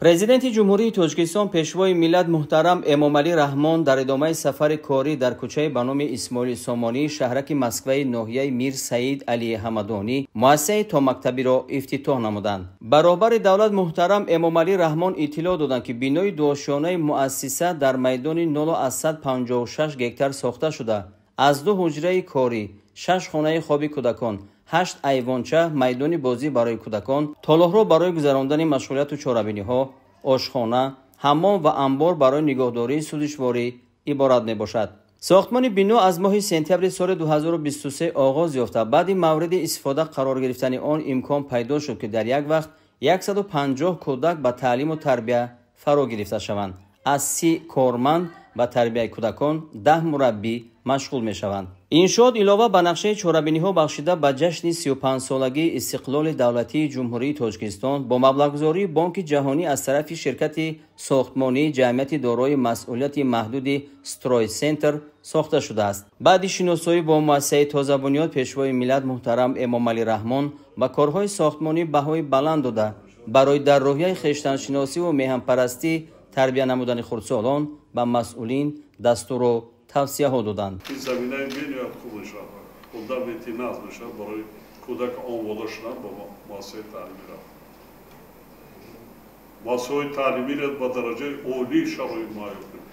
президенти ҷумҳурии Тоҷикистон пешвои миллат муҳтарам Эмомалӣ Раҳмон дар идомаи сафари корӣ дар кӯчаи ба номи Исмоили Сомонӣ шаҳраки Москваи ноҳияи Мир Саид Алии Ҳамадонӣ муассисаи томактабиро ифтитоҳ намуданд. Бароҳбари давлат муҳтарам Эмомалӣ Раҳмон иттилоъ доданд, ки бинои дуошёнаи муассиса дар майдони 0,156 гектар сохта шуда, аз 2 ҳуҷраи корӣ, 6 хонаи хоби кӯдакон, 8 айвонча, майдони бозӣ барои кӯдакон, толоҳро барои гузарондани машғулияту чорабиниҳо, ошхона, ҳаммом ва амбор барои нигоҳдории сӯзишворӣ иборат мебошад. сохтмони бино аз моҳи сентябри соли 2023 оғоз ёфта, баъди мавриди истифода қарор гирифтани он имкон пайдо шуд, ки дар як вақт 150 кӯдак ба таълиму тарбия фаро гирифта шаванд. аз 30 корманд ба тарбияи кӯдакон 10 мураббӣ машғул мешаванд. иншоот илова ба нақшаи чорабиниҳо бахшида ба ҷашни 35-солагии истиқлоли давлатии ҷумҳурии Тоҷикистон бо маблағгузории Бонки ҷаҳонӣ аз тарафи ширкати сохтмонии ҷамъияти дорои масъулияти маҳдуди Строй Центр сохта шудааст. баъди шиносоӣ бо муассисаи тозабунёд, пешвои миллат муҳтарам Эмомалӣ Раҳмон ба корҳои сохтмонӣ баҳои баланд дода, барои дар роҳияи хештаншиносӣ ва меҳанпарастӣ тарбия намудани хурдсолон ба масъулин дастуру тавсияҳо доданд. Заминаи бинёд хуб мешавад. Кӯдак ветиназ мешавад барои кӯдак омода шудан ба муассисаи таълимӣ рафт. Муассисаҳои таълимиро ба дараҷаи олӣ шароит муайян кунед.